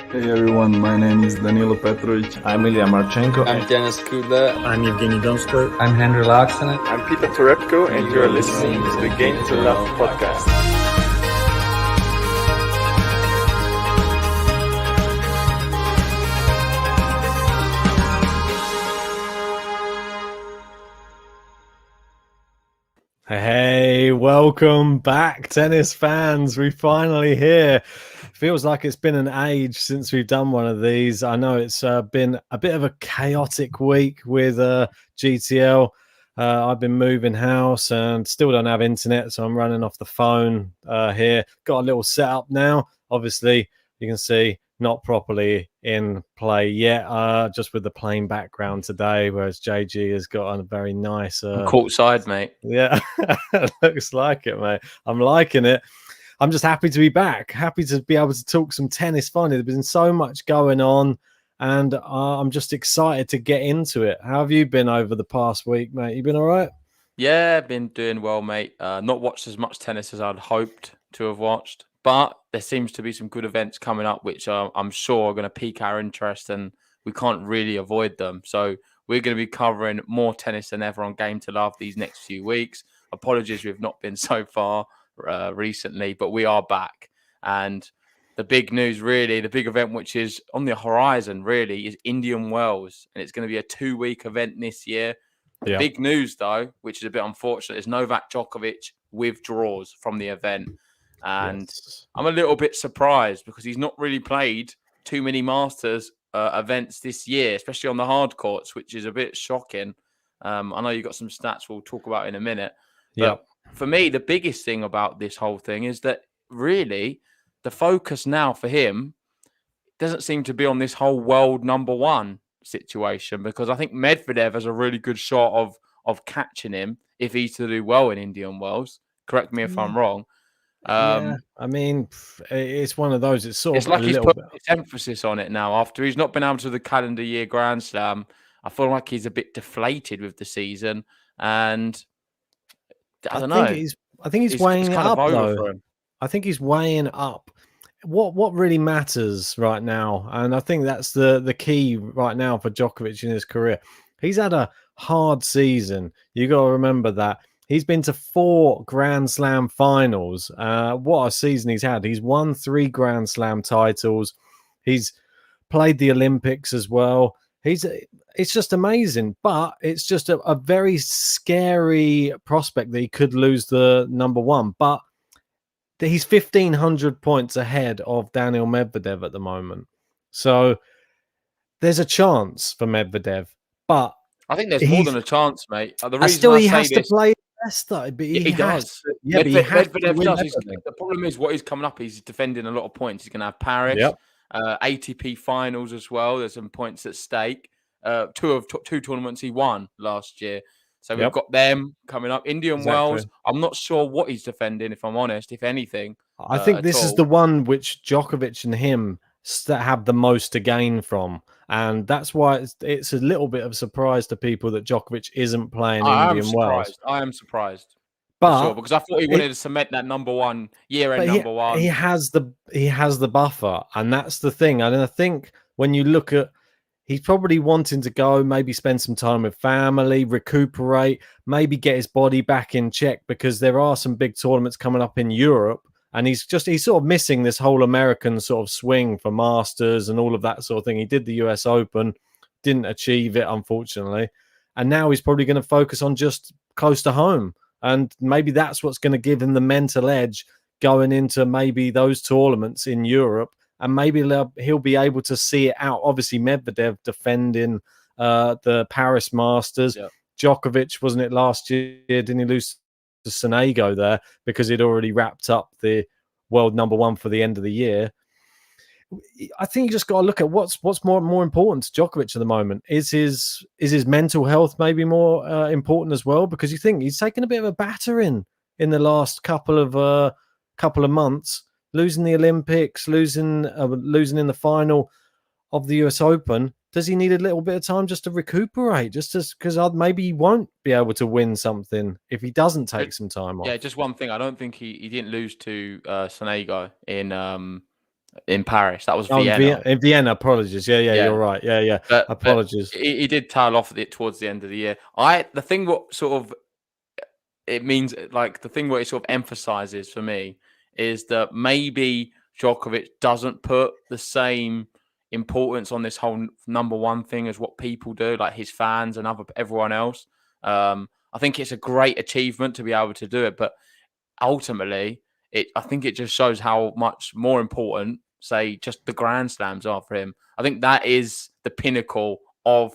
Hey everyone, my name is Danilo Petrovic. I'm Ilya Marchenko. I'm Denis Kudla. I'm Evgeny Donskoy. I'm Henry Laaksonen. I'm Peter Torebko, and you're listening to the Game to Love podcast. Hey, welcome back, tennis fans. We finally here. Feels like it's been an age since we've done one of these. I know it's been a bit of a chaotic week with GTL. I've been moving house and still don't have internet, so I'm running off the phone here. Got a little setup now. Obviously, you can see not properly in play yet, just with the plain background today, whereas JG has got a very nice... courtside, mate. Yeah, looks like it, mate. I'm liking it. I'm just happy to be back, happy to be able to talk some tennis finally. There's been so much going on, and I'm just excited to get into it. How have you been over the past week, mate? You been all right? Yeah, been doing well, mate. Not watched as much tennis as I'd hoped to have watched, but there seems to be some good events coming up, which I'm sure are going to pique our interest, and we can't really avoid them. So we're going to be covering more tennis than ever on Game to Love these next few weeks. Apologies, we've not been so far recently, but we are back. And the big news, really, the big event which is on the horizon, really, is Indian Wells, and it's going to be a 2-week event this year. The big news, though, which is a bit unfortunate, is Novak Djokovic withdraws from the event. And I'm a little bit surprised because he's not really played too many Masters events this year, especially on the hard courts, which is a bit shocking. I know you've got some stats we'll talk about in a minute. But for me, the biggest thing about this whole thing is that really the focus now for him doesn't seem to be on this whole world number one situation, because I think Medvedev has a really good shot of catching him if he's to do well in Indian Wells. Correct me if I'm wrong. I mean, it's one of those. It's sort of like he's put his emphasis on it now after he's not been able to the calendar year Grand Slam. I feel like he's a bit deflated with the season, and I don't know. I think he's weighing it up, though. I think he's weighing up what really matters right now, and I think that's the key right now for Djokovic in his career. He's had a hard season. You got to remember that. He's been to 4 Grand Slam finals. What a season he's had. He's won 3 Grand Slam titles. He's played the Olympics as well. It's just amazing, but it's just a very scary prospect that he could lose the number one. But he's 1,500 points ahead of Daniil Medvedev at the moment. So there's a chance for Medvedev, but I think there's more than a chance, mate. The reason he has to play best, though. But he does. Yeah, Medvedev does. The problem is what he's coming up. He's defending a lot of points. He's going to have Paris, ATP finals as well. There's some points at stake. 2 tournaments he won last year. So we've got them coming up. Indian Wells, I'm not sure what he's defending, if I'm honest, if anything. I think this is the one which Djokovic and him have the most to gain from. And that's why it's a little bit of a surprise to people that Djokovic isn't playing Indian Wells. I am surprised. But because I thought he wanted to cement that number one, year-end number one. He has the buffer, and that's the thing. And I think when you look at, he's probably wanting to go, maybe spend some time with family, recuperate, maybe get his body back in check, because there are some big tournaments coming up in Europe, and he's sort of missing this whole American sort of swing for Masters and all of that sort of thing. He did the US Open, didn't achieve it, unfortunately, and now he's probably going to focus on just close to home, and maybe that's what's going to give him the mental edge going into maybe those tournaments in Europe. And maybe he'll be able to see it out. Obviously, Medvedev defending the Paris Masters. Yep. Djokovic, wasn't it last year? Didn't he lose to Sonego there because he'd already wrapped up the world number one for the end of the year? I think you just got to look at what's more important to Djokovic at the moment. Is his mental health maybe more important as well? Because you think he's taken a bit of a battering in the last couple of months. Losing the Olympics, losing in the final of the US Open. Does he need a little bit of time just to recuperate? Because maybe he won't be able to win something if he doesn't take some time off. Yeah, just one thing. I don't think he didn't lose to Sonego in in Paris. That was Oh, Vienna. in Vienna, apologies. Yeah, Yeah. you're right. Yeah. But Apologies. he did tail off it towards the end of the year. The thing what sort of it means, like the thing what it sort of emphasizes for me is that maybe Djokovic doesn't put the same importance on this whole number one thing as what people do, like his fans and everyone else. I think it's a great achievement to be able to do it, but ultimately, I think it just shows how much more important, say, just the Grand Slams are for him. I think that is the pinnacle of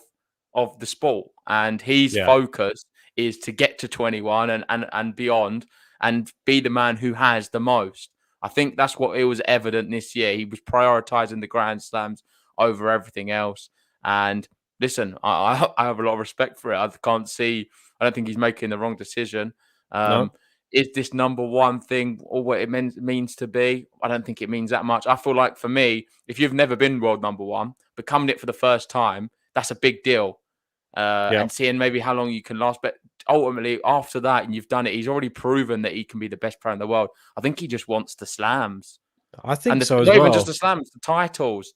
the sport, and his focus is to get to 21 and beyond, and be the man who has the most. I think that's what it was evident this year. He was prioritizing the Grand Slams over everything else. And listen, I have a lot of respect for it. I don't think he's making the wrong decision. No. Is this number one thing or what it means to be? I don't think it means that much. I feel like for me, if you've never been world number one, becoming it for the first time, that's a big deal. And seeing maybe how long you can last. But ultimately, after that, and you've done it, he's already proven that he can be the best player in the world. I think he just wants the slams. I think and so as not well. even just the slams, the titles,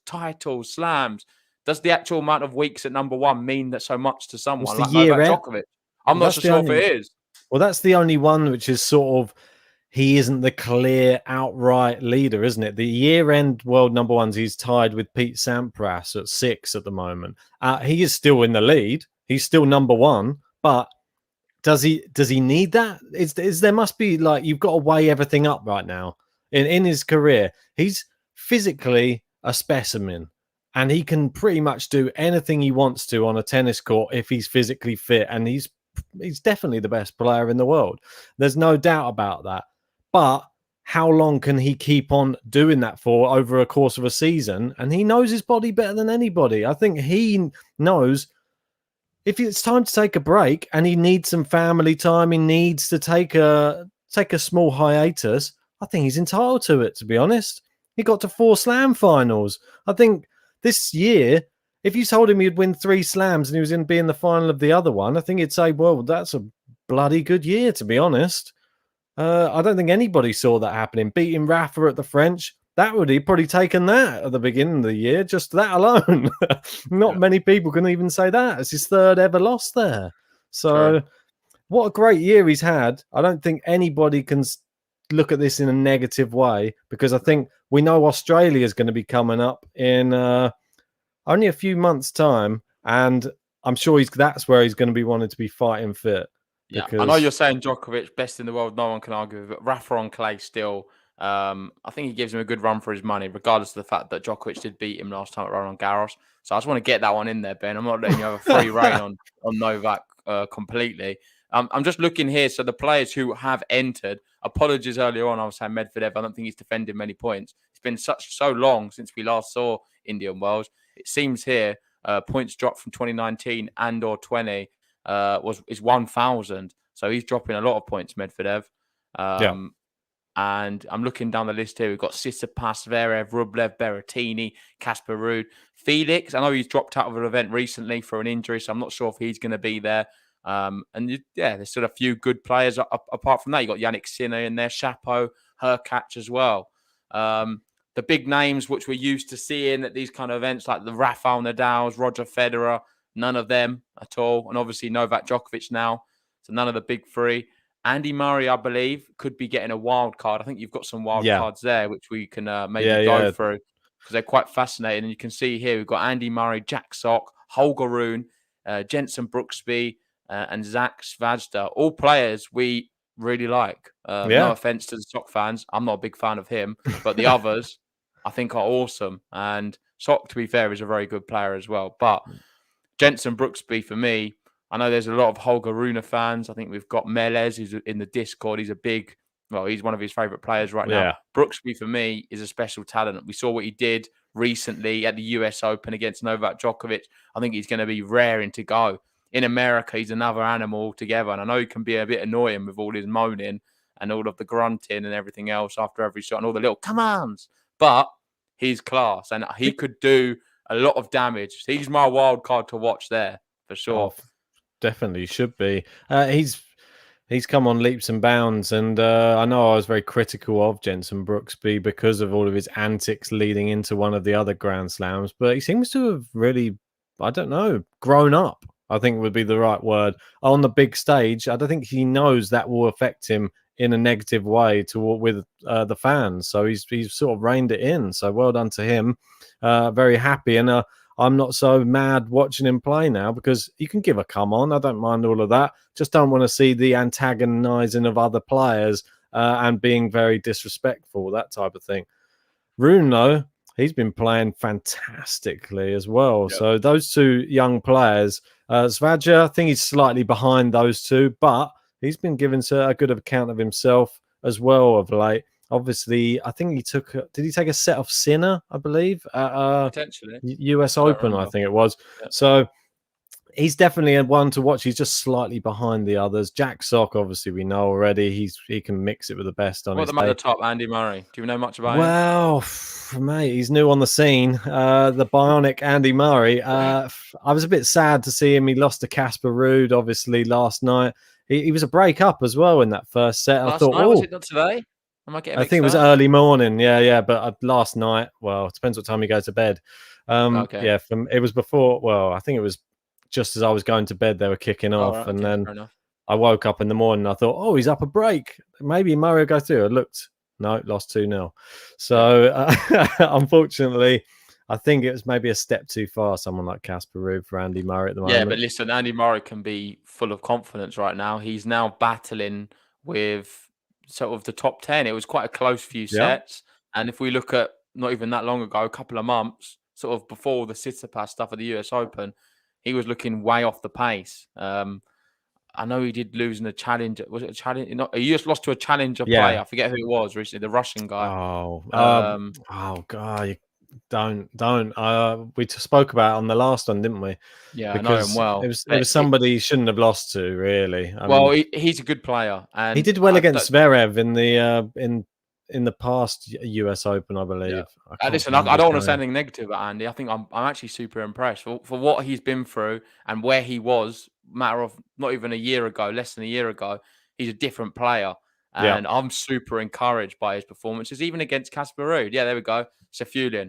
slams. Does the actual amount of weeks at number one mean that so much to someone like Novak Djokovic? I'm not so sure if it is. Well, that's the only one which is sort of, he isn't the clear outright leader, isn't it? The year-end world number ones, he's tied with Pete Sampras at 6 at the moment. He is still in the lead. He's still number one, but does he need that? There must be, like, you've got to weigh everything up right now. In his career, he's physically a specimen, and he can pretty much do anything he wants to on a tennis court if he's physically fit, and he's definitely the best player in the world. There's no doubt about that. But how long can he keep on doing that for over a course of a season? And he knows his body better than anybody. I think he knows if it's time to take a break and he needs some family time, he needs to take a small hiatus. I think he's entitled to it, to be honest. He got to 4 slam finals. I think this year, if you told him he'd win 3 slams and he was going to be in the final of the other one, I think he'd say, well, that's a bloody good year, to be honest. I don't think anybody saw that happening. Beating Rafa at the French, he'd probably taken that at the beginning of the year, just that alone. Not many people can even say that. It's his 3rd ever loss there. So what a great year he's had. I don't think anybody can look at this in a negative way, because I think we know Australia is going to be coming up in only a few months' time, and I'm sure that's where he's going to be wanting to be fighting fit. Yeah, I know you're saying Djokovic, best in the world, no one can argue with it. Rafa on clay still, I think he gives him a good run for his money, regardless of the fact that Djokovic did beat him last time at Roland Garros. So I just want to get that one in there, Ben. I'm not letting you have a free reign on Novak completely. I'm just looking here. So the players who have entered, apologies earlier on, I was saying Medvedev, I don't think he's defended many points. It's been so long since we last saw Indian Wells. It seems here points dropped from 2019 and or 20 is 1,000. So he's dropping a lot of points, Medvedev. And I'm looking down the list here. We've got Tsitsipas, Zverev, Rublev, Berrettini, Casper Ruud, Felix. I know he's dropped out of an event recently for an injury, so I'm not sure if he's going to be there. There's still a few good players apart from that. You got Yannick Sinner in there, Chapeau, Hurkacz as well. The big names which we're used to seeing at these kind of events, like the Rafael Nadals, Roger Federer, none of them at all. And obviously Novak Djokovic now. So none of the big 3. Andy Murray, I believe, could be getting a wild card. I think you've got some wild cards there, which we can maybe go through, because they're quite fascinating. And you can see here, we've got Andy Murray, Jack Sock, Holger Rune, Jensen Brooksby, and Zach Svajda. All players we really like. No offense to the Sock fans. I'm not a big fan of him, but the others I think are awesome. And Sock, to be fair, is a very good player as well. But Jensen Brooksby, for me, I know there's a lot of Holger Rune fans. I think we've got Melez, who's in the Discord. He's he's one of his favourite players right now. Brooksby, for me, is a special talent. We saw what he did recently at the US Open against Novak Djokovic. I think he's going to be raring to go. In America, he's another animal altogether. And I know he can be a bit annoying with all his moaning and all of the grunting and everything else after every shot and all the little come-ons. But he's class, and he could do a lot of damage. He's my wild card to watch there, for sure. Definitely should be. He's come on leaps and bounds, and I know I was very critical of Jenson Brooksby because of all of his antics leading into one of the other Grand Slams, but he seems to have really, I don't know, grown up, I think would be the right word, on the big stage. I don't think he knows that will affect him in a negative way with the fans, so he's sort of reined it in, so well done to him. Very happy, and I'm not so mad watching him play now because you can give a come on. I don't mind all of that. Just don't want to see the antagonizing of other players and being very disrespectful, that type of thing. Rune, though, he's been playing fantastically as well. Yep. So those two young players, Svaja, I think he's slightly behind those two, but he's been giving a good account of himself as well of late. Obviously, I think did he take a set off Sinner, I believe, at potentially US Open, I think it was. Yep. So he's definitely a one to watch. He's just slightly behind the others. Jack Sock, obviously, we know already. He can mix it with the best on his day. What about the top, Andy Murray? Do you know much about him? Well, mate, he's new on the scene. The bionic Andy Murray. I was a bit sad to see him. He lost to Casper Ruud, obviously, last night. He was a break up as well in that first set. Last night, was it not today? I think it was early morning. Yeah. But last night, well, it depends what time you go to bed. Okay. Yeah, it was before. Well, I think it was just as I was going to bed, they were kicking off, right, and then I woke up in the morning. I thought, oh, he's up a break. Maybe Murray will go through. I looked, no, lost 2-0. So unfortunately, I think it was maybe a step too far. Someone like Casper Ruud for Andy Murray at the moment. Yeah, but listen, Andy Murray can be full of confidence right now. He's now battling with sort of the top 10. It was quite a close few sets. And if we look at not even that long ago, a couple of months, sort of before the Tsitsipas stuff at the US Open, he was looking way off the pace. I know he did lose in a challenge. Was it a challenge? He just lost to a challenger player. I forget who it was recently, the Russian guy. Oh God, you don't. We spoke about it on the last one, didn't we? Yeah, I know him well. It was somebody he shouldn't have lost to, really. He's a good player, and he did well against Zverev in the past US Open, I believe. Yeah. Listen, I don't want to say anything negative about Andy. I think I'm actually super impressed for what he's been through and where he was. Matter of not even a year ago, less than a year ago, he's a different player, and I'm super encouraged by his performances, even against Casper Ruud. Yeah, there we go.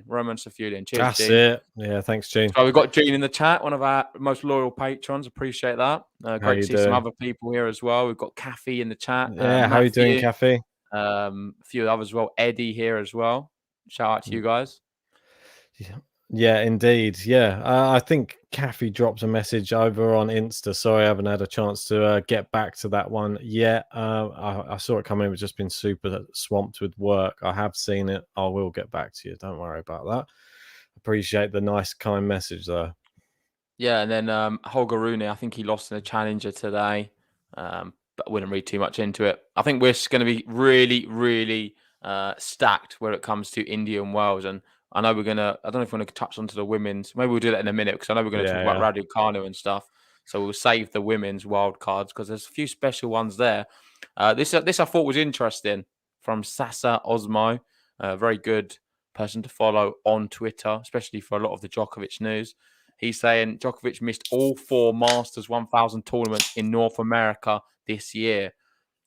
Roman Safulian. Cheers, that's Gene. it. Yeah, thanks, Gene. So we've got Gene in the chat, one of our most loyal patrons. Appreciate that. Great to see some other people here as well. We've got Kathy in the chat. Yeah, how are you doing, Kathy? A few others as well. Eddie here as well. Shout out to you guys. Yeah, indeed. Yeah, I think Kathy dropped a message over on Insta. Sorry, I haven't had a chance to get back to that one yet. I saw it coming. It's just been super swamped with work. I have seen it. I will get back to you. Don't worry about that. Appreciate the nice, kind message, though. Yeah, and then Holger Rune, I think he lost in a challenger today, but I wouldn't read too much into it. I think we're going to be really, really stacked where it comes to Indian Wells, and I know I don't know if we're going to touch onto the women's. Maybe we'll do that in a minute because I know we're going to talk about Raducanu and stuff. So we'll save the women's wild cards because there's a few special ones there. This I thought was interesting from Sasa Osmo, a very good person to follow on Twitter, especially for a lot of the Djokovic news. He's saying Djokovic missed all 4 Masters 1000 tournaments in North America this year.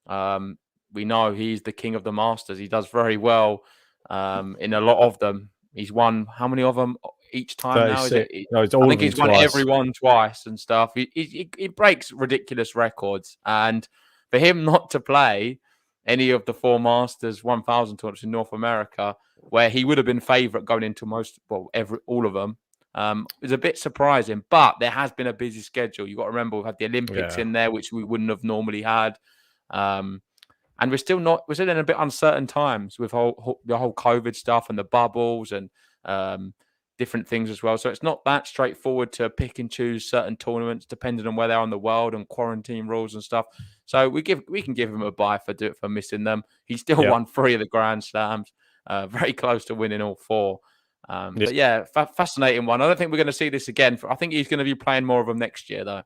We know he's the king of the Masters. He does very well in a lot of them. He's won how many of them each time 36. now? Is it? I think he's won every one twice and stuff. He breaks ridiculous records. And for him not to play any of the 4 Masters 1000 tournaments in North America, where he would have been favourite going into all of them, is a bit surprising. But there has been a busy schedule. You've got to remember we've had the Olympics in there, which we wouldn't have normally had. And we're still in a bit uncertain times with the whole COVID stuff and the bubbles and different things as well. So it's not that straightforward to pick and choose certain tournaments depending on where they are in the world and quarantine rules and stuff. So we can give him a bye for missing them. He still won 3 of the Grand Slams, very close to winning all 4. But yeah, fascinating one. I don't think we're going to see this again. I think he's going to be playing more of them next year, though.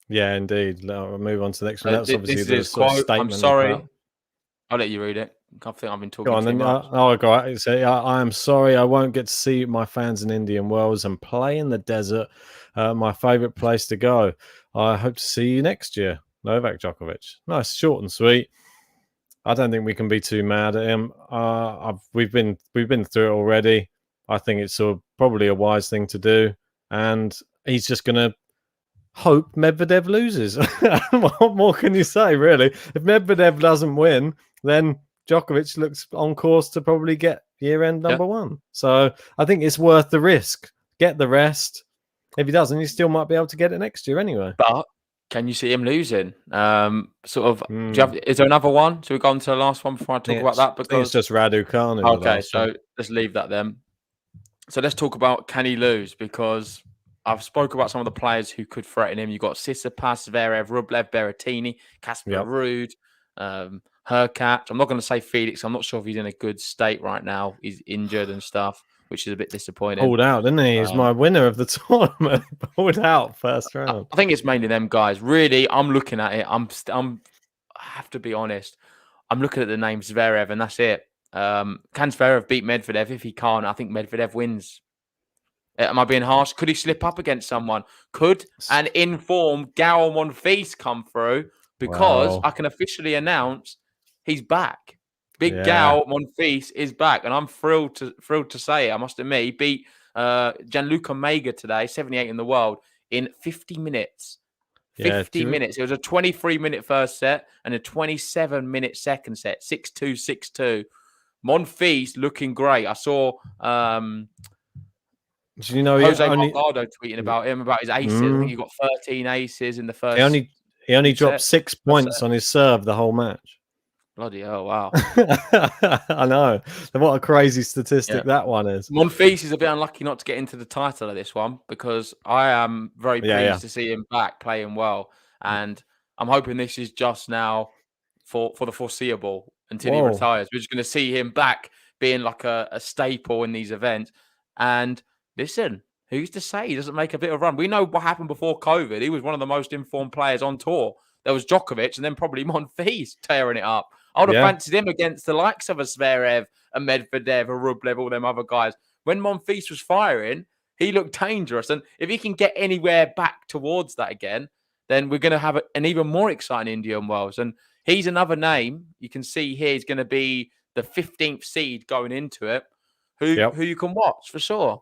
Yeah, indeed. We'll move on to the next one. That's obviously the sort of statement. I'm sorry. I'll let you read it. I think I've been talking too much. Go on. So, I am sorry I won't get to see my fans in Indian Wells and play in the desert. My favourite place to go. I hope to see you next year. Novak Djokovic. Nice, short and sweet. I don't think we can be too mad at him. We've been through it already. I think it's probably a wise thing to do, and he's just going to hope Medvedev loses. What more can you say, really? If Medvedev doesn't win, then Djokovic looks on course to probably get year-end number one. So I think it's worth the risk. Get the rest. If he doesn't, he still might be able to get it next year anyway. But can you see him losing? Is there another one? Should we go on to the last one before I talk about that? Because it's just Raducanu. Okay, so let's leave that then. So let's talk about can he lose? Because I've spoke about some of the players who could threaten him. You've got Tsitsipas, Zverev, Rublev, Berrettini, Casper Ruud, Hurkacz. I'm not going to say Felix. I'm not sure if he's in a good state right now. He's injured and stuff, which is a bit disappointing. Pulled out, didn't he? He's my winner of the tournament. Pulled out first round. I think it's mainly them guys. Really, I'm looking at it. I have to be honest. I'm looking at the name Zverev, and that's it. Can Zverev beat Medvedev? If he can't, I think Medvedev wins. Am I being harsh? Could he slip up against someone? Could an informed Gael Monfils come through? Because I can officially announce he's back. Big Gael Monfils is back, and I'm thrilled to say it. I must admit, he beat Gianluca Mega today, 78 in the world, in 50 minutes. 50 minutes. It was a 23-minute first set and a 27-minute second set. 6-2, 6-2. Monfils looking great. I saw do you know Jose Delgado tweeting about him, about his aces. I think he got 13 aces in the first. He only dropped 6 points on his serve the whole match. Bloody hell, wow. I know. What a crazy statistic that one is. Monfils is a bit unlucky not to get into the title of this one because I am very pleased to see him back playing well. And I'm hoping this is just now for the foreseeable until he retires. We're just going to see him back being like a staple in these events. And listen, who's to say he doesn't make a bit of run? We know what happened before COVID. He was one of the most informed players on tour. There was Djokovic and then probably Monfils tearing it up. I would have fancied him against the likes of a Zverev, a Medvedev, a Rublev, all them other guys. When Monfils was firing, he looked dangerous. And if he can get anywhere back towards that again, then we're going to have an even more exciting Indian Wells. And he's another name. You can see here he's going to be the 15th seed going into it, who you can watch for sure.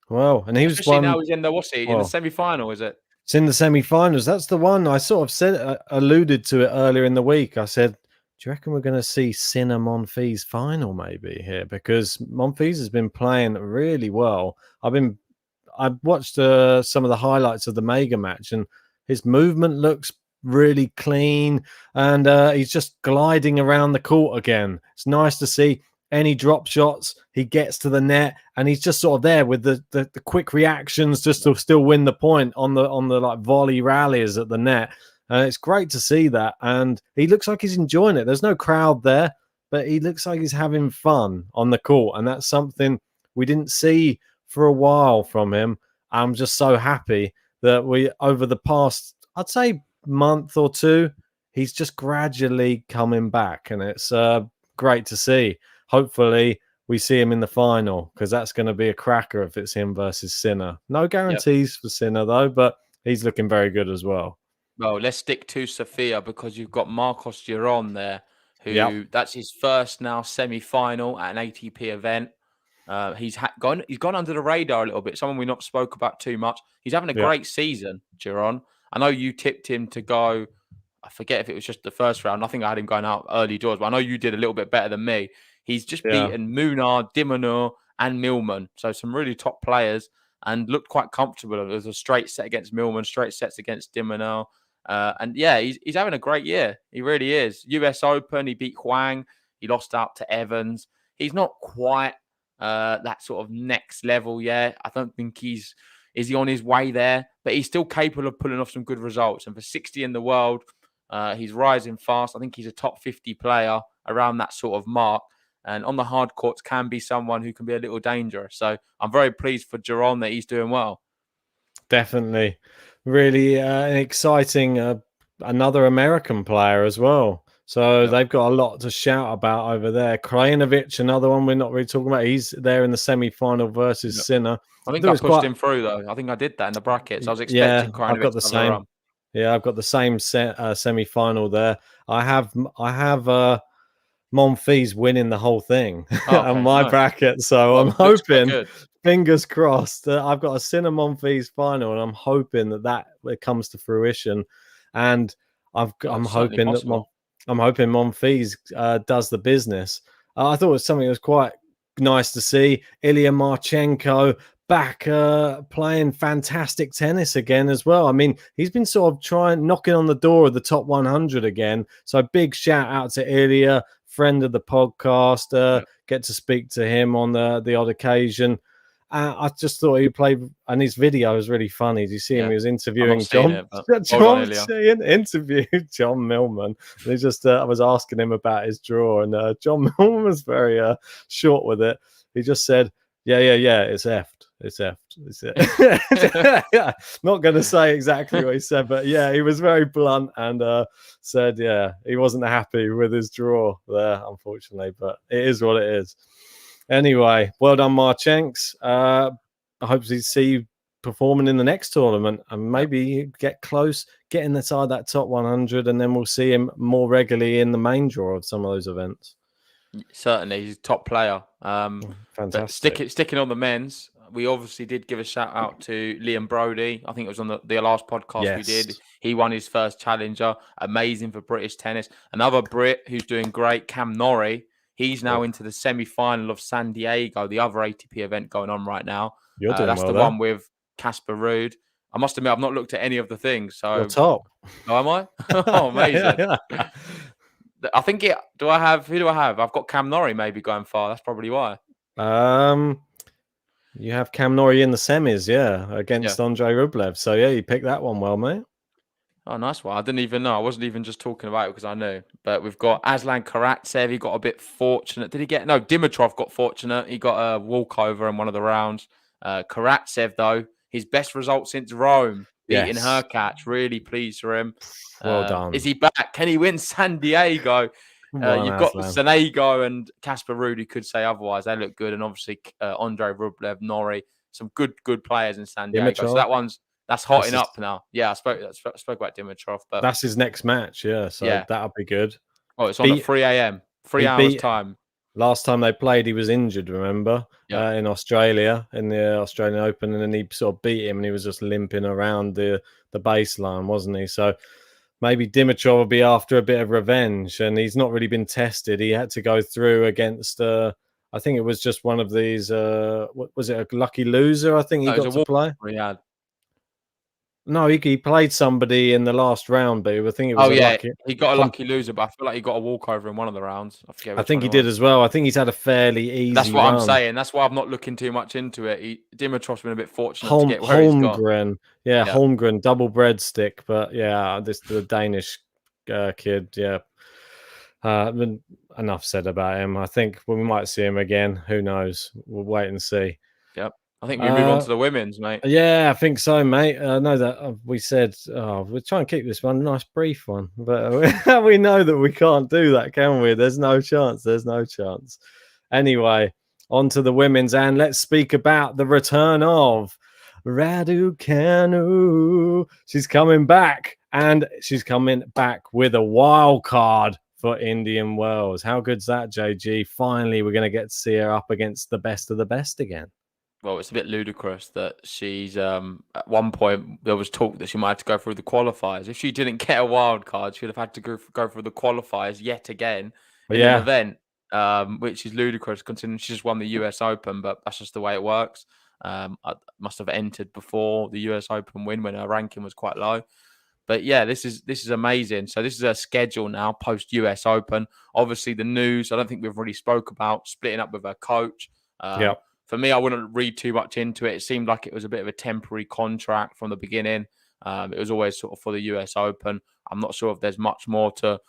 Well, and he was especially now he's in the in the semi-final, is it? It's in the semi-finals. That's the one I sort of alluded to it earlier in the week. I said, do you reckon we're going to see Sinner Monfils final maybe here? Because Monfils has been playing really well. I've watched some of the highlights of the Mega match, and his movement looks really clean, and he's just gliding around the court again. It's nice to see. Any drop shots, he gets to the net, and he's just sort of there with the quick reactions just to still win the point on the like volley rallies at the net. It's great to see that, and he looks like he's enjoying it. There's no crowd there, but he looks like he's having fun on the court, and that's something we didn't see for a while from him. I'm just so happy that we, over the past, I'd say, month or two, he's just gradually coming back, and it's great to see. Hopefully, we see him in the final, because that's going to be a cracker if it's him versus Sinner. No guarantees for Sinner, though, but he's looking very good as well. Well, let's stick to Sofia, because you've got Marcos Geron there, who that's his first now semi-final at an ATP event. He's gone under the radar a little bit, someone we've not spoke about too much. He's having a great season, Geron. I know you tipped him to go, I forget if it was just the first round. I think I had him going out early doors, but I know you did a little bit better than me. He's just beaten Munar, Dimonor, and Millman. So some really top players, and looked quite comfortable. There was a straight set against Millman, straight sets against Dimonor. And he's having a great year. He really is. US Open, he beat Huang. He lost out to Evans. He's not quite that sort of next level yet. I don't think is he on his way there, but he's still capable of pulling off some good results. And for 60 in the world, he's rising fast. I think he's a top 50 player around that sort of mark. And on the hard courts can be someone who can be a little dangerous. So I'm very pleased for Geron that he's doing well. Definitely. Really exciting. Another American player as well. So they've got a lot to shout about over there. Krajinovic, another one we're not really talking about. He's there in the semi-final versus Sinner. I think I pushed him through, though. I think I did that in the brackets. I was expecting Krajinovic I've got the same. Yeah, I've got the same semi-final there. I have Monfils winning the whole thing Oh, on okay, my nice. bracket. So Well, I'm it looks quite hoping, good. fingers crossed, I've got a Sinner Monfils final, and I'm hoping that it comes to fruition. And Well, I'm it's certainly hoping that possible. Monfils does the business. I thought it was something that was quite nice to see. Ilya Marchenko back playing fantastic tennis again as well. I mean, he's been sort of knocking on the door of the top 100 again. So big shout out to Ilya, friend of the podcast. Yep. Get to speak to him on the odd occasion. I just thought he played, and his video was really funny. Did you see him? Yeah. He was I've interviewing not seen John. it, but well done, Ilya. Interviewed John Millman. And he just I was asking him about his draw, and John Millman was very short with it. He just said, yeah, it's effed. It's effed. It's yeah. Not going to say exactly what he said, but yeah, he was very blunt and said, yeah, he wasn't happy with his draw there, unfortunately, but it is what it is. Anyway, well done, Marchenks. I hope to see you performing in the next tournament and maybe get close, get inside that top 100, and then we'll see him more regularly in the main draw of some of those events. Certainly, he's a top player. Fantastic. But sticking on the men's, we obviously did give a shout out to Liam Brody. I think it was on the last podcast we did. He won his first challenger. Amazing for British tennis. Another Brit who's doing great, Cam Norrie. He's now into the semi-final of San Diego, the other ATP event going on right now. You're doing that's well the there. one with Casper Ruud. I must admit, I've not looked at any of the things. So, you're top. Oh, am I? Oh, amazing. Yeah. I think who do I have? I've got Cam Norrie maybe going far. That's probably why. You have Cam Norrie in the semis, against Andrei Rublev. So you picked that one well, mate. Oh, nice one. I didn't even know. I wasn't even just talking about it because I knew. But we've got Aslan Karatsev. He got a bit fortunate. Did he get? No, Dimitrov got fortunate. He got a walkover in one of the rounds. Karatsev, though, his best result since Rome, beating Hurkacz. Really pleased for him. Well done. Is he back? Can he win San Diego? You've got Sonego and Casper Ruud, who could say otherwise. They look good. And obviously, Andrei Rublev, Norrie, some good players in San Diego. Dimitrov. So that's hotting up now. Yeah, I spoke about Dimitrov, but that's his next match. Yeah, so that'll be good. Oh, it's on at 3 a.m. 3 hours time. Last time they played, he was injured. Remember, in Australia in the Australian Open, and then he sort of beat him, and he was just limping around the baseline, wasn't he? So maybe Dimitrov will be after a bit of revenge, and he's not really been tested. He had to go through against. I think it was just one of these. Was it a lucky loser? I think he got to play. No, he played somebody in the last round, but I think it was he got a lucky loser, but I feel like he got a walkover in one of the rounds. I think he did as well. I think he's had a fairly easy That's what run. I'm saying. That's why I'm not looking too much into it. Dimitrov's been a bit fortunate to get where he's got. Holmgren, double breadstick, but the Danish kid, enough said about him. I think we might see him again. Who knows? We'll wait and see. Yep. I think we move on to the women's, mate. Yeah, I think so, mate. I know that we said we'll try and keep this one a nice brief one, but we know that we can't do that, can we? There's no chance. Anyway, on to the women's, and let's speak about the return of Raducanu. She's coming back, and she's coming back with a wild card for Indian Wells. How good's that, JG? Finally, we're going to get to see her up against the best of the best again. Well, it's a bit ludicrous that she's at one point there was talk that she might have to go through the qualifiers. If she didn't get a wild card, she'd have had to go through the qualifiers yet again in an event, which is ludicrous considering she just won the US Open, but that's just the way it works. I must have entered before the US Open win when her ranking was quite low. But yeah, this is amazing. So this is her schedule now post US Open. Obviously, the news I don't think we've really spoke about splitting up with her coach. For me, I wouldn't read too much into it. It seemed like it was a bit of a temporary contract from the beginning. It was always sort of for the US Open. I'm not sure if there's much more to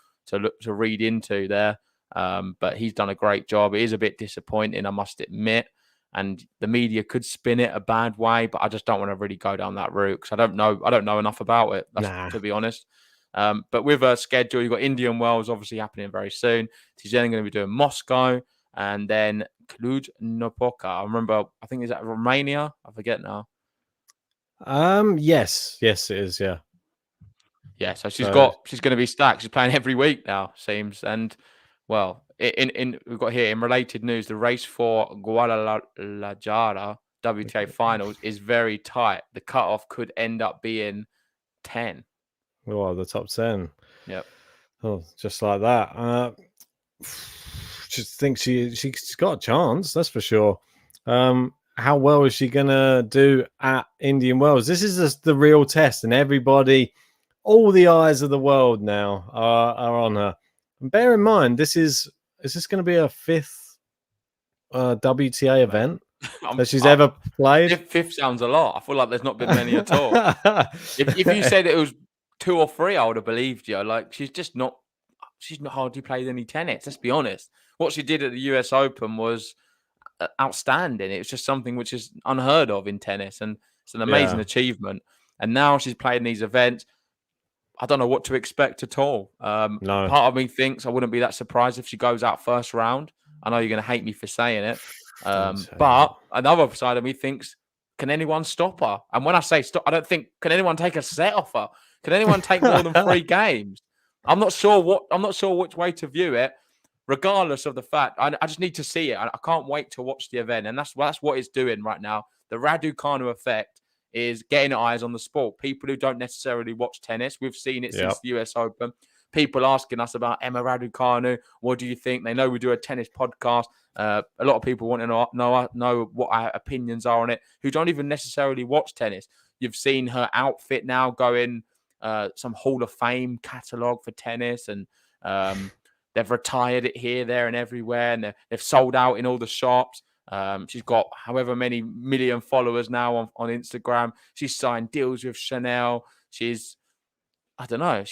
read into there. But he's done a great job. It is a bit disappointing, I must admit. And the media could spin it a bad way, but I just don't want to really go down that route because I don't know enough about it, to be honest. But with her schedule, you've got Indian Wells obviously happening very soon. She's then going to be doing Moscow and then Cluj-Napoca. I think is that Romania? I forget now. Yes, it is. Yeah. Yeah, so she's going to be stacked. She's playing every week now, seems. And well, we've got here in related news, the race for Guadalajara WTA finals is very tight. The cutoff could end up being 10. Well, the top 10. Yep. Oh, just like that. Just think she's got a chance, that's for sure. How well is she gonna do at Indian Wells? This is just the real test, and everybody, all the eyes of the world now are on her. And bear in mind, is this going to be her 5th WTA event that she's ever played? Fifth sounds a lot. I feel like there's not been many at all. if you said it was 2 or 3, I would have believed you. Like she's not hardly played any tennis. Let's be honest. What she did at the US Open was outstanding. It was just something which is unheard of in tennis, and it's an amazing achievement. And now she's playing these events. I don't know what to expect at all. No. Part of me thinks I wouldn't be that surprised if she goes out first round. I know you're going to hate me for saying it, but another side of me thinks, can anyone stop her? And when I say stop, I don't think, can anyone take a set off her? Can anyone take more than 3 games? I'm not sure which way to view it. Regardless of the fact, I just need to see it. I can't wait to watch the event, and that's what it's doing right now. The Raducanu effect is getting eyes on the sport. People who don't necessarily watch tennis, we've seen it since the US Open. People asking us about Emma Raducanu. What do you think? They know we do a tennis podcast. A lot of people want to know what our opinions are on it, who don't even necessarily watch tennis. You've seen her outfit now going some Hall of Fame catalogue for tennis, and they've retired it here, there, and everywhere, and they've sold out in all the shops. She's got however many million followers now on Instagram. She's signed deals with Chanel. She's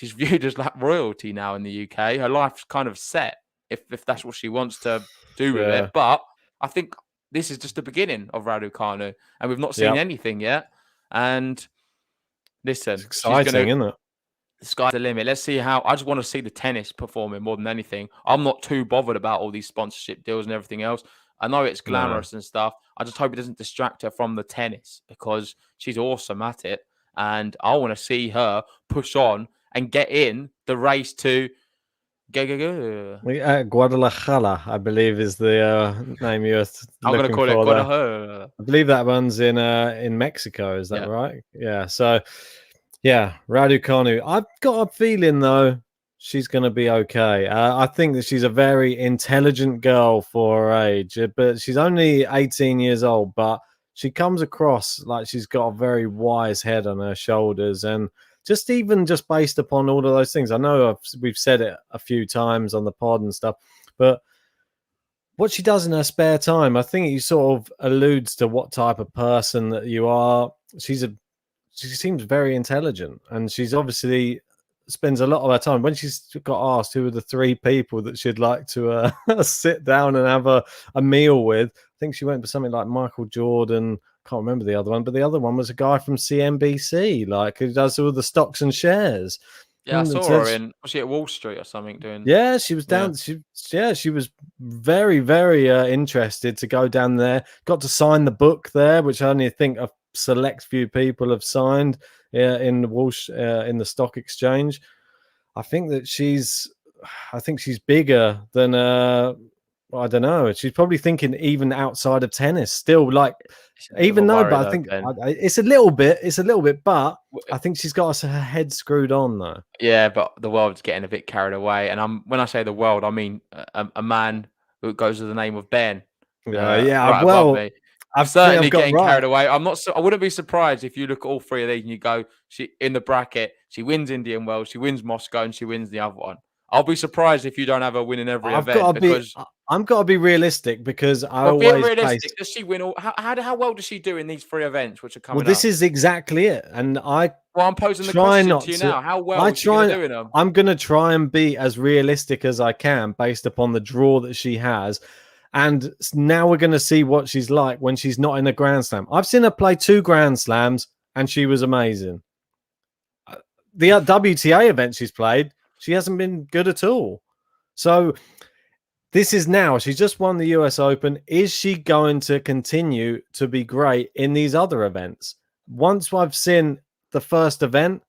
viewed as like royalty now in the UK. Her life's kind of set if that's what she wants to do with it. But I think this is just the beginning of Raducanu, and we've not seen anything yet. And listen, it's exciting, isn't it? The sky's the limit. Let's see how. I just want to see the tennis performing more than anything. I'm not too bothered about all these sponsorship deals and everything else. I know it's glamorous and stuff. I just hope it doesn't distract her from the tennis, because she's awesome at it. And I want to see her push on and get in the race to Guadalajara, I believe, is the name you're I'm going to call it Guadalajara. I believe that one's in Mexico. Is that right? Yeah. So, Raducanu. I've got a feeling, though, she's going to be okay. I think that she's a very intelligent girl for her age, but she's only 18 years old, but she comes across like she's got a very wise head on her shoulders. And just based upon all of those things, I know we've said it a few times on the pod and stuff, but what she does in her spare time, I think it sort of alludes to what type of person that you are. She seems very intelligent, and she's obviously spends a lot of her time. When she's got asked who are the 3 people that she'd like to sit down and have a meal with, I think she went for something like Michael Jordan. Can't remember the other one, but the other one was a guy from CNBC, like, who does all the stocks and shares. Yeah, I saw her was she at Wall Street or something doing? Yeah, she was down. Yeah. She was very, very interested to go down there. Got to sign the book there, which I only think a select few people have signed in the stock exchange. I think she's bigger than I don't know. She's probably thinking even outside of tennis still, like, even though, but I think it's a little bit, but I think she's got her head screwed on, though. Yeah, but the world's getting a bit carried away. And when I say the world, I mean a man who goes with the name of Ben. I'm certainly getting carried away. I wouldn't be surprised if you look at all 3 of these and you go, she in the bracket, she wins Indian Wells, she wins Moscow, and she wins the other one. I'll be surprised if you don't have her win in every event. I'm got to be realistic, because Does she win all? How well does she do in these 3 events which are coming? Well, this is exactly it, and I'm posing the question to you now. How well is she going to do in them? I'm going to try and be as realistic as I can based upon the draw that she has. And now we're going to see what she's like when she's not in a Grand Slam. I've seen her play 2 Grand Slams, and she was amazing. The WTA event she's played, she hasn't been good at all. So this is now. She's just won the US Open. Is she going to continue to be great in these other events? Once I've seen the first event,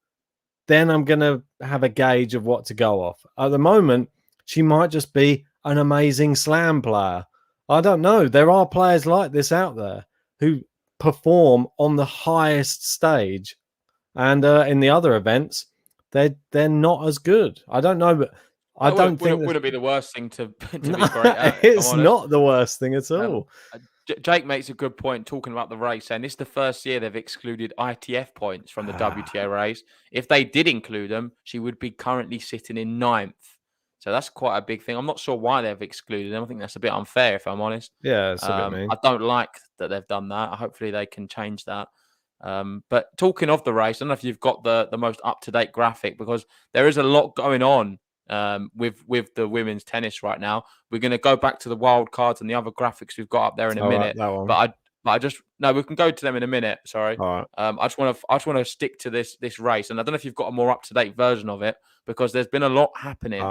then I'm going to have a gauge of what to go off. At the moment, she might just be an amazing slam player. I don't know. There are players like this out there who perform on the highest stage, and in the other events, they're not as good. I don't know, but I don't think wouldn't be the worst thing to be No, great at. it's not the worst thing at all. Jake makes a good point talking about the race, and this is the first year they've excluded ITF points from the WTA race. If they did include them, she would be currently sitting in 9th. So that's quite a big thing. I'm not sure why they've excluded them. I think that's a bit unfair, if I'm honest. Yeah, it's a bit mean. I don't like that they've done that. Hopefully they can change that. But talking of the race, I don't know if you've got the most up-to-date graphic, because there is a lot going on with the women's tennis right now. We're going to go back to the wild cards and the other graphics we've got up there in a minute. But we can go to them in a minute. Sorry. All right. I just want to stick to this race, and I don't know if you've got a more up-to-date version of it, because there's been a lot happening.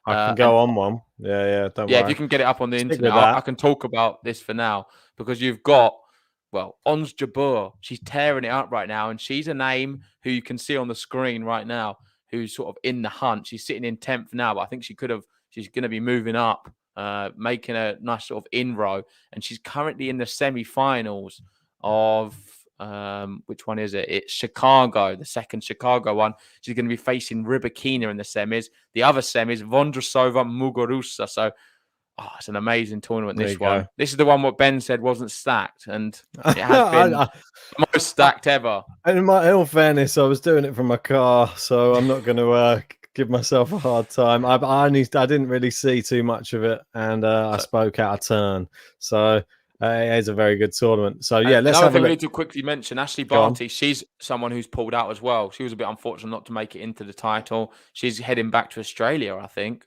I can go on one. Yeah. Don't worry. If you can get it up on the internet, I can talk about this for now, because you've got, Ons Jabeur. She's tearing it up right now, and she's a name who you can see on the screen right now, who's sort of in the hunt. She's sitting in 10th now, but I think she's going to be moving up, making a nice sort of inroad. And she's currently in the semi-finals of, which one is it? It's Chicago, the second Chicago one. She's going to be facing Rybakina in the semis. The other semis, Vondrousova, Muguruza. So, it's an amazing tournament, this one. This is the one what Ben said wasn't stacked, and it has been the most stacked ever. And in all fairness, I was doing it from my car, so I'm not going to give myself a hard time. I didn't really see too much of it, and I spoke out of turn. So it is a very good tournament. So yeah, let's have a look. We need to quickly mention Ashley Barty. She's someone who's pulled out as well. She was a bit unfortunate not to make it into the title. She's heading back to Australia, I think.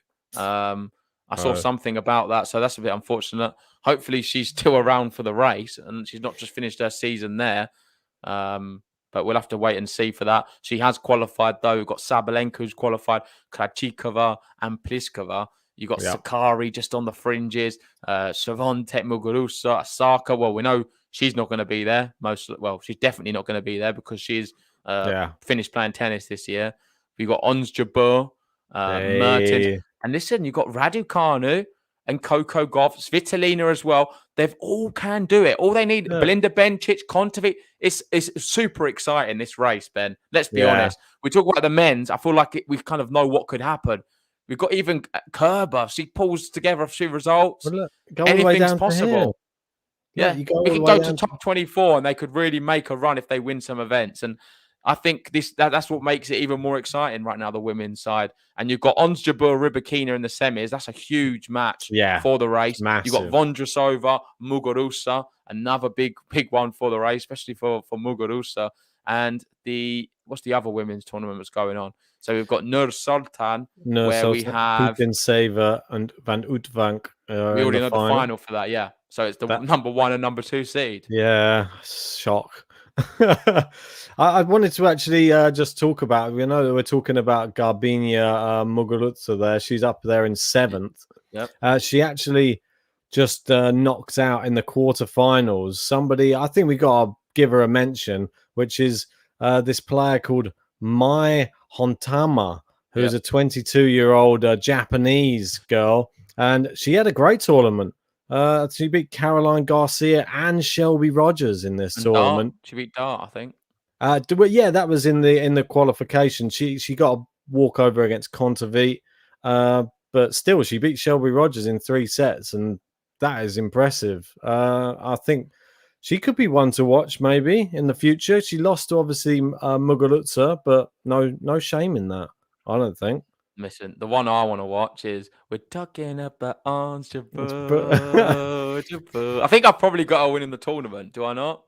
I saw something about that, so that's a bit unfortunate. Hopefully she's still around for the race and she's not just finished her season there. But we'll have to wait and see for that. She has qualified, though. We've got Sabalenka who's qualified, Krajcikova and Pliskova. You've got Sakari just on the fringes, Swiatek, Muguruza, Osaka. Well, we know she's not going to be there. She's definitely not going to be there because she's finished playing tennis this year. We've got Ons Jabeur, Mertens. And listen, you've got Raducanu and Coco Gauff, Svitolina as well. They've all can do it. All they need, Belinda Bencic, Kontovic. It's super exciting, this race, Ben. Let's be honest. We talk about the men's. I feel like we kind of know what could happen. We've got even Kerber. She pulls together a few results. Well, look, anything's possible. Yeah, we can go to top 24 and they could really make a run if they win some events. And I think that's what makes it even more exciting right now, the women's side. And you've got Ons Jabeur, Rybakina in the semis. That's a huge match for the race. Massive. You've got Vondrousova, Muguruza, another big one for the race, especially for Muguruza. And what's the other women's tournament that's going on? So we've got Nur Sultan, where we have Putin Saver and Van Uytvanck. We already know the final for that, yeah. So it's the number 1 and number 2 seed. Yeah, shock. I wanted to actually just talk about, we're talking about Garbiñe Muguruza there. She's up there in 7th. Yep. She actually just knocked out in the quarterfinals somebody. I think we got to give her a mention, which is this player called Mai Hontama, who's a 22-year-old Japanese girl, and she had a great tournament. She beat Caroline Garcia and Shelby Rogers in this tournament. She beat Dart, I think. That was in the qualification. She got a walkover against Kontovic, but still she beat Shelby Rogers in 3 sets, and that is impressive. I think she could be one to watch maybe in the future. She lost to obviously Muguruza, but no shame in that, I don't think. Listen, the one I want to watch is we're talking about Ons Jabeur. I think I've probably got her winning the tournament. Do I not?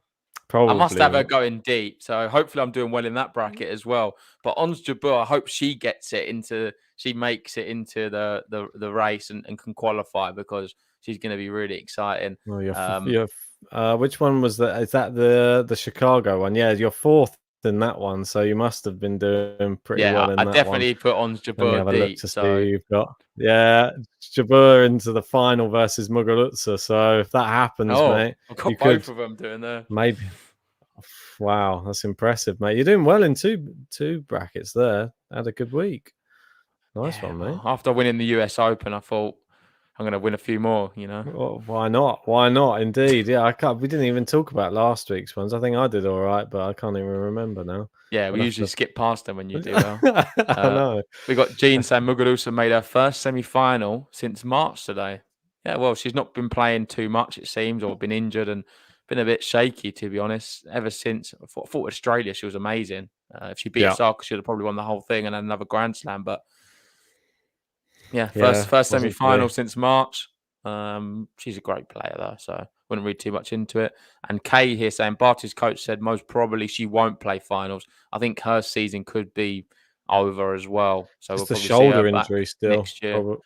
Probably. I must have her going deep. So hopefully I'm doing well in that bracket as well. But Ons Jabeur, I hope she makes it into the race and can qualify, because she's going to be really exciting. Well, which one was that? Is that the Chicago one? Yeah, you're 4th in that one, so you must have been doing pretty well in that one. I definitely put Ons Jabeur deep. See who you've got. Yeah, Jabeur into the final versus Muguruza. So if that happens, mate, I've got both of them doing there. Maybe. Wow, that's impressive, mate. You're doing well in two brackets there. had a good week. Nice Yeah, one, well, mate. after winning the US Open, I thought I'm going to win a few more, you know. Well, why not? Why not? Indeed. Yeah, I can't. We didn't even talk about last week's ones. I think I did all right, but I can't even remember now. Yeah, we We'll have usually to... skip past them when you do well. I know. We got Jean saying Muguruza made her first semi-final since March today. Yeah, well, she's not been playing too much, it seems, or been injured and been a bit shaky, to be honest, ever since. I thought Australia, she was amazing. If she beat Osaka, she'd have probably won the whole thing and had another Grand Slam. But yeah, first semi-final since March. She's a great player, though, so wouldn't read too much into it. And Kay here saying Barty's coach said most probably she won't play finals. I think her season could be over as well. So It's we'll the probably shoulder see her injury still next year.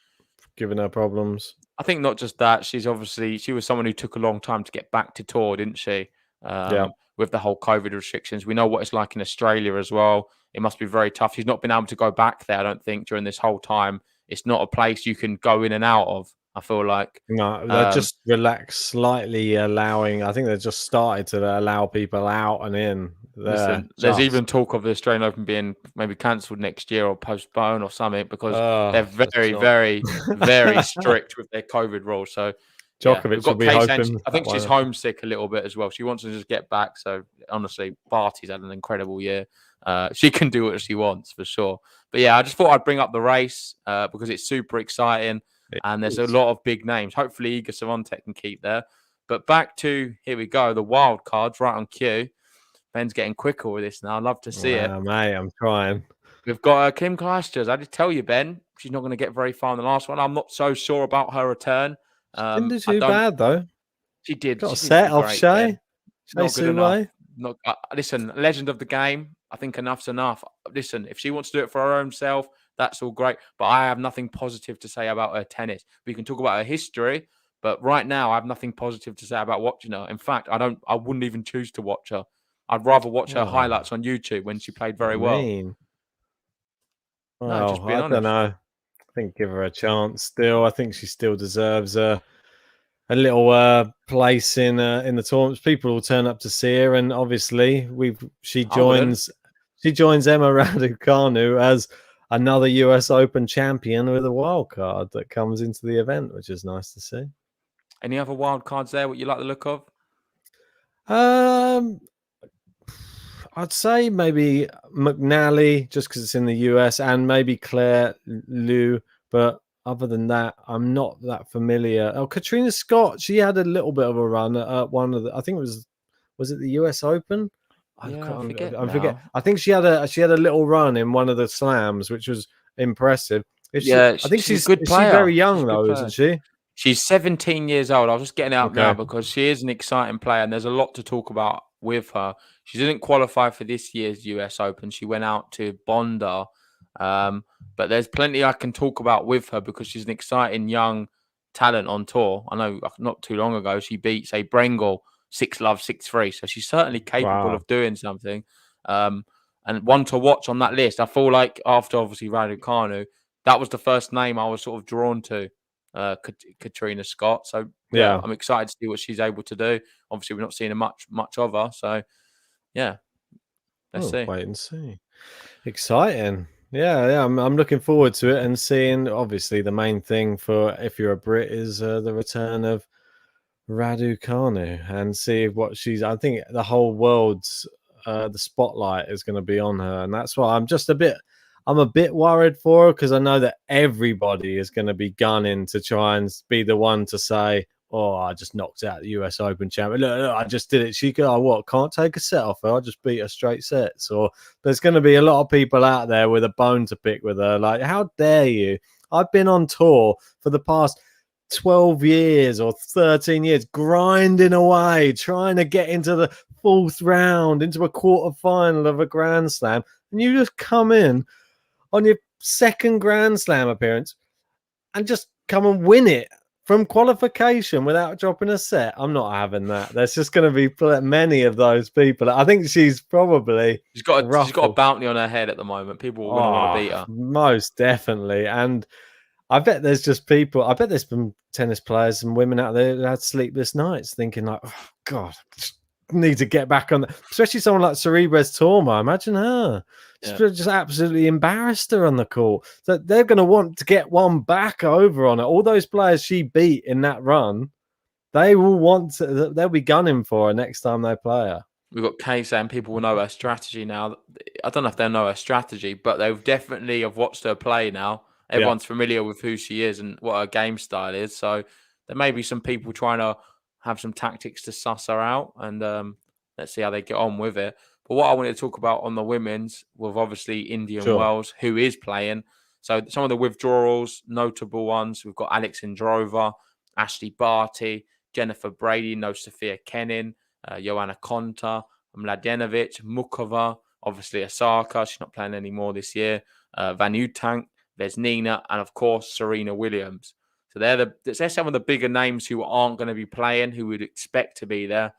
giving her problems. I think not just that. She was someone who took a long time to get back to tour, didn't she? With the whole COVID restrictions. We know what it's like in Australia as well. It must be very tough. She's not been able to go back there, I don't think, during this whole time. It's not a place you can go in and out of, I feel like. No, they're just relaxed slightly, allowing. I think they just started to allow people out and in. Listen, there's even talk of the Australian Open being maybe cancelled next year or postponed or something because they're very, very, very strict with their COVID rules. So Djokovic will be hoping. I think she's homesick a little bit as well. She wants to just get back. So honestly, Barty's had an incredible year. She can do what she wants for sure. But yeah, I just thought I'd bring up the race because it's super exciting and there's a lot of big names. Hopefully, Iga Swiatek can keep there. But back to, here we go, the wild cards right on cue. Ben's getting quicker with this now. I'd love to see it. Mate, I'm trying. We've got Kim Clijsters. I did tell you, Ben, she's not going to get very far in the last one. I'm not so sure about her return. Didn't do too bad, though. She did. Got a set off Shea. Not good enough. Listen, legend of the game. I think enough's enough. Listen, if she wants to do it for her own self, that's all great. But I have nothing positive to say about her tennis. We can talk about her history, but right now I have nothing positive to say about watching her. In fact, I wouldn't even choose to watch her. I'd rather watch her highlights on YouTube when she played very well. Well, just being honest. I don't know. I think give her a chance still. I think she still deserves a little place in the tournaments. People will turn up to see her, and obviously she joins Emma Raducanu as another US Open champion with a wild card that comes into the event, which is nice to see. Any other wild cards there? What you like the look of? I'd say maybe McNally, just because it's in the US, and maybe Claire Liu. But other than that, I'm not that familiar. Oh, Katrina Scott, she had a little bit of a run at one of the. I think it was it the US Open? I forget. I think she had a little run in one of the slams, which was impressive. I think she's a good player. She's very young though, isn't she? She's 17 years old. I was just getting out now because she is an exciting player, and there's a lot to talk about with her. She didn't qualify for this year's US Open. She went out to Bondi. But there's plenty I can talk about with her because she's an exciting young talent on tour. I know not too long ago she beat, say, Brengel 6-love, 6-3. So she's certainly capable of doing something. And one to watch on that list. I feel like after obviously Raducanu, that was the first name I was sort of drawn to, Katrina Scott. So yeah, I'm excited to see what she's able to do. Obviously, we're not seeing much of her. So yeah, let's see. Wait and see. Exciting. Yeah, I'm looking forward to it and seeing. Obviously, the main thing for if you're a Brit is the return of Raducanu and see what she's. I think the whole world's the spotlight is going to be on her, and that's why I'm a bit worried for her because I know that everybody is going to be gunning to try and be the one to say, "Oh, I just knocked out the US Open champion. Look, I just did it." She go, can't take a set off her. I just beat her straight sets. Or there's going to be a lot of people out there with a bone to pick with her. Like, how dare you? I've been on tour for the past 12 years or 13 years, grinding away, trying to get into the fourth round, into a quarterfinal of a Grand Slam. And you just come in on your second Grand Slam appearance and just come and win it from qualification without dropping a set. I'm not having that. There's just going to be many of those people. I think she's got a bounty on her head at the moment. People will want to beat her. Most definitely. And I bet there's been tennis players and women out there who had sleepless nights thinking like, oh God, need to get back on, especially someone like Cerebres Torma. Imagine her. Just absolutely embarrassed her on the court. So they're going to want to get one back over on her. All those players she beat in that run, they will want to, they'll be gunning for her next time they play her. We've got Kay saying people will know her strategy now. I don't know if they'll know her strategy, but they definitely have watched her play now. Everyone's familiar with who she is and what her game style is. So there may be some people trying to have some tactics to suss her out, and let's see how they get on with it. But what I wanted to talk about on the women's, with obviously Indian Wells, who is playing. So some of the withdrawals, notable ones, we've got Alex Androva, Ashley Barty, Jennifer Brady, no Sophia Kenin, Joanna Konta, Mladenovic, Mukova, obviously Osaka, she's not playing anymore this year, Van Utank, there's Nina, and of course Serena Williams. So they're some of the bigger names who aren't going to be playing, who we'd expect to be there.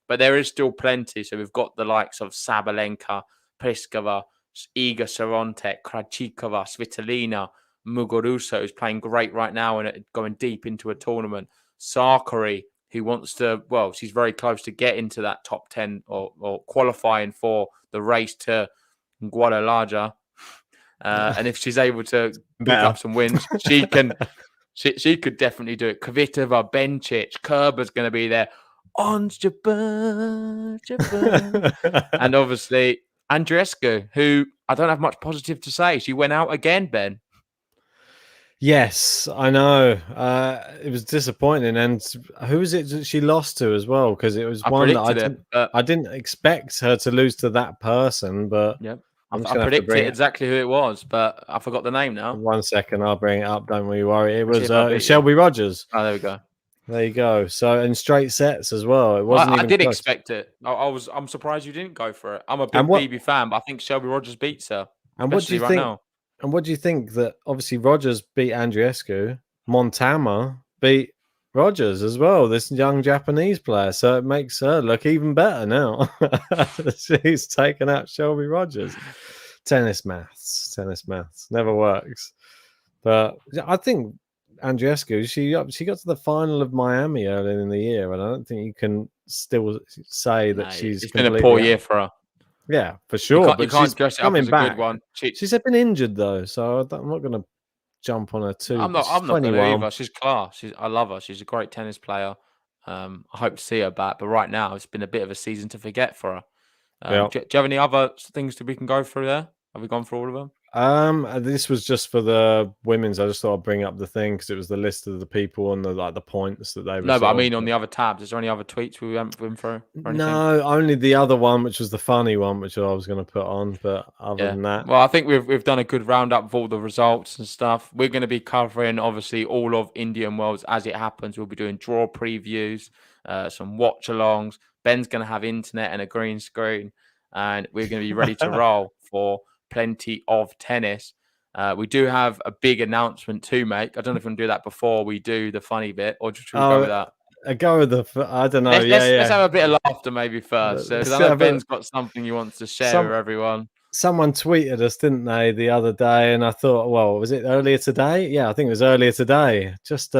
But there is still plenty. So we've got the likes of Sabalenka, Pliskova, Iga Swiatek, Krajcikova, Svitolina, Muguruza, who's playing great right now and going deep into a tournament. Sakari, who wants to, well, she's very close to get into that top 10 or qualifying for the race to Guadalajara. And if she's able to pick up some wins, she can. She could definitely do it. Kvitova, Bencic, Kerber's going to be there. On Jabbar. And obviously Andreescu, who I don't have much positive to say. She went out again, Ben. Yes, I know. It was disappointing. And who was it that she lost to as well? Because it was one that I didn't expect her to lose to that person. But yeah, I predicted exactly who it was, but I forgot the name now. 1 second, I'll bring it up. Don't we worry. It was Shelby Rogers. Oh, there we go. There you go. So in straight sets as well. It wasn't. I did expect it. I'm surprised you didn't go for it. I'm a big BB fan, but I think Shelby Rogers beats her. And what do you think? Now. And what do you think that obviously Rogers beat Andreescu, Montama beat Rogers as well, this young Japanese player. So it makes her look even better now. She's taken out Shelby Rogers. Tennis maths never works. But I think Andreescu, she got to the final of Miami earlier in the year, and I don't think you can still say that she's been a poor year for her. Yeah, for sure. You can't dress it up as a good one. She's been injured though, so I'm not going to jump on her too. I'm not going to either. She's class. I love her. She's a great tennis player. I hope to see her back, but right now it's been a bit of a season to forget for her. Do you have any other things that we can go through there? Have we gone through all of them? This was just for the women's. I just thought I'd bring up the thing because it was the list of the people and the points that they were. No, but I mean on the other tabs. Is there any other tweets we haven't been through? No, only the other one, which was the funny one, which I was going to put on. But other than that, well, I think we've done a good roundup of all the results and stuff. We're going to be covering obviously all of Indian Wells as it happens. We'll be doing draw previews, some watch-alongs. Ben's going to have internet and a green screen, and we're going to be ready to roll for plenty of tennis. We do have a big announcement to make. I don't know if we can do that before we do the funny bit, or should we go with that? Go with the. I don't know. Let's have a bit of laughter maybe first, because I know Ben's got something he wants to share with everyone. Someone tweeted us, didn't they, the other day? And I thought, well, was it earlier today? Yeah, I think it was earlier today. Just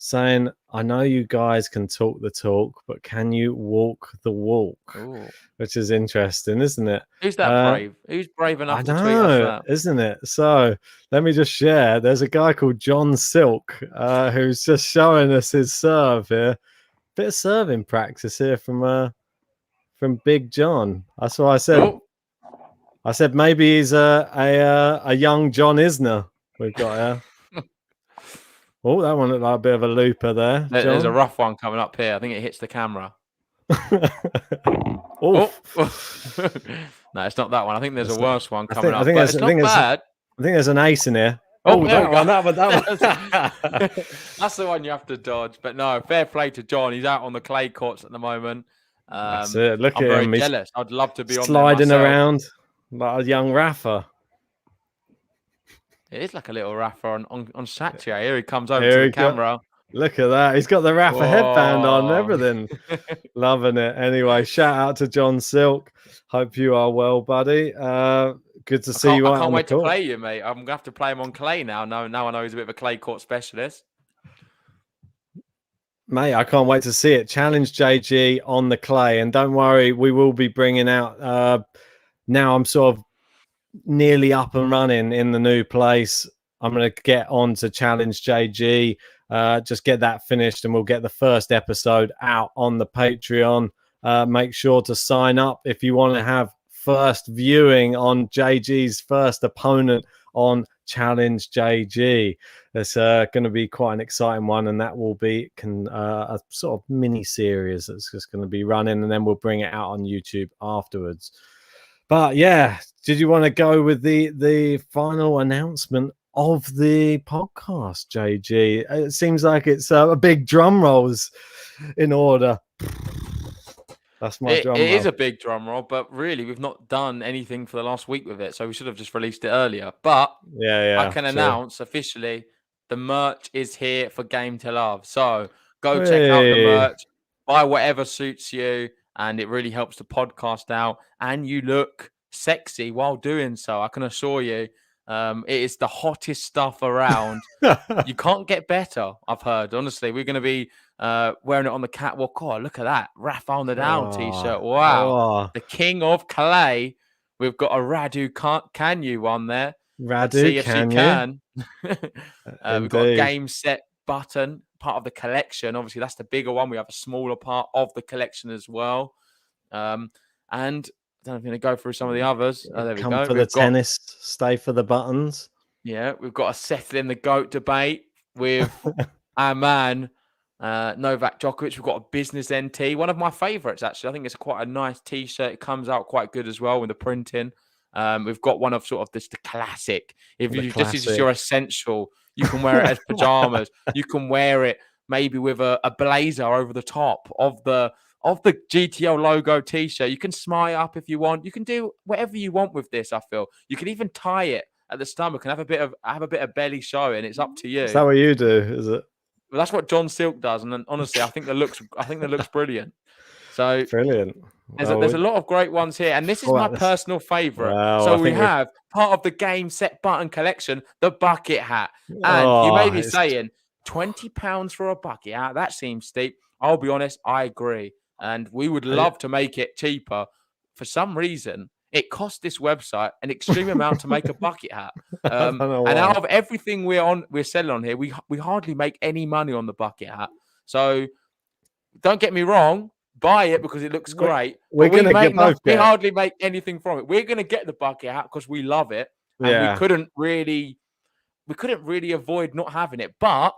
saying, I know you guys can talk the talk, but can you walk the walk? Ooh. Which is interesting, isn't it? Who's that brave? Who's brave enough to tweet us that? Isn't it? So let me just share. There's a guy called John Silk who's just showing us his serve here. Bit of serving practice here from Big John. That's what I said. Oh. I said maybe he's a young John Isner we've got here. Oh, that one looked like a bit of a looper there. There's a rough one coming up here. I think it hits the camera. No, it's not that one. I think there's a worse one coming up. It's not bad. I think there's an ace in here. That one. That's the one you have to dodge. But no, fair play to John. He's out on the clay courts at the moment. That's it. Look I'm at him. Very jealous. I'd love to be on sliding around like a young Rafa. It is like a little Rafa on Satya. Here he comes over to the camera. Look at that. He's got the Rafa headband on and everything. Loving it. Anyway, shout out to John Silk. Hope you are well, buddy. Good to see you. I can't wait to play you, mate. I'm going to have to play him on clay now. Now I know he's a bit of a clay court specialist. Mate, I can't wait to see it. Challenge JG on the clay. And don't worry, we will be bringing out... now I'm sort of nearly up and running in the new place. I'm going to get on to Challenge JG. Just get that finished and we'll get the first episode out on the Patreon. Make sure to sign up if you want to have first viewing on JG's first opponent on Challenge JG. It's going to be quite an exciting one, and that will be a sort of mini series that's just going to be running, and then we'll bring it out on YouTube afterwards. But yeah, did you want to go with the final announcement of the podcast, JG? It seems like it's a big drum rolls in order. That's my drum roll. It is a big drum roll, but really we've not done anything for the last week with it, so we should have just released it earlier. But I can announce officially the merch is here for Game to Love. So go check out the merch, buy whatever suits you, and it really helps the podcast out. And you look sexy while doing so. I can assure you, it is the hottest stuff around. You can't get better, I've heard. Honestly, we're going to be wearing it on the catwalk. Oh, look at that. Rafael Nadal t-shirt. Wow. The king of clay. We've got a Raducanu one there. See if she can. We've got a game set button, part of the collection. Obviously, that's the bigger one. We have a smaller part of the collection as well. And I don't know if I'm going to go through some of the others. There we go. Come for the tennis, stay for the buttons. Yeah, we've got to settle in the GOAT debate with our man, Novak Djokovic. We've got a business NT, one of my favorites, actually. I think it's quite a nice t-shirt. It comes out quite good as well with the printing. We've got one of sort of this, the classic. If you this is just your essential, you can wear it as pajamas. You can wear it maybe with a blazer over the top of the GTL logo t-shirt. You can smile up if you want. You can do whatever you want with this. I feel you can even tie it at the stomach and have a bit of belly showing. It's up to you. Is that what you do? Is it? Well, that's what John Silk does, and then, honestly, I think that looks brilliant. So brilliant. There's a lot of great ones here, and this is my personal favorite. Wow, so we have part of the game set button collection, the bucket hat, and you may be saying £20 for a bucket hat. That seems steep. I'll be honest, I agree, and we would love to make it cheaper. For some reason, it cost this website an extreme amount to make a bucket hat. And out of everything we're selling on here, we hardly make any money on the bucket hat. So don't get me wrong, buy it because it looks great. We hardly make anything from it. We're going to get the bucket hat because we love it, and we couldn't really avoid not having it. But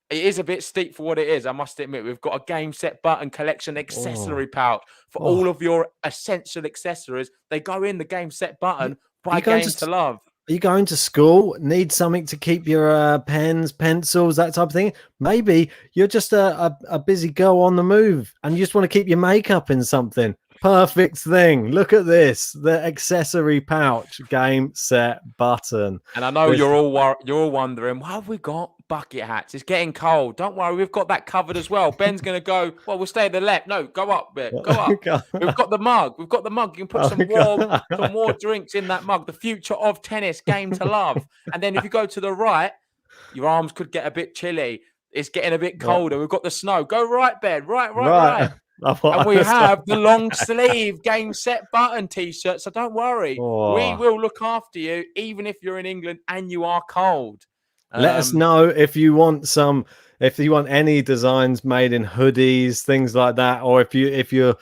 it is a bit steep for what it is, I must admit. We've got a game set button collection accessory pouch for all of your essential accessories. They go in the game set button by Games to Love. Are you going to school? Need something to keep your pens, pencils, that type of thing? Maybe you're just a busy girl on the move and you just want to keep your makeup in something. Perfect thing. Look at this. The accessory pouch, game set button. And I know you're all wondering, why have we got bucket hats? It's getting cold. Don't worry, we've got that covered as well. Ben's going to go, well, we'll stay at the left. No, go up, Ben. Go up. We've got the mug. You can put some warm drinks in that mug. The future of tennis, Game to Love. And then if you go to the right, your arms could get a bit chilly. It's getting a bit colder. We've got the snow. Go right, Ben. Right. And we have the long sleeve game set button t-shirt. So don't worry. We will look after you, even if you're in England and you are cold. Let us know if you want any designs made in hoodies, things like that, or if you're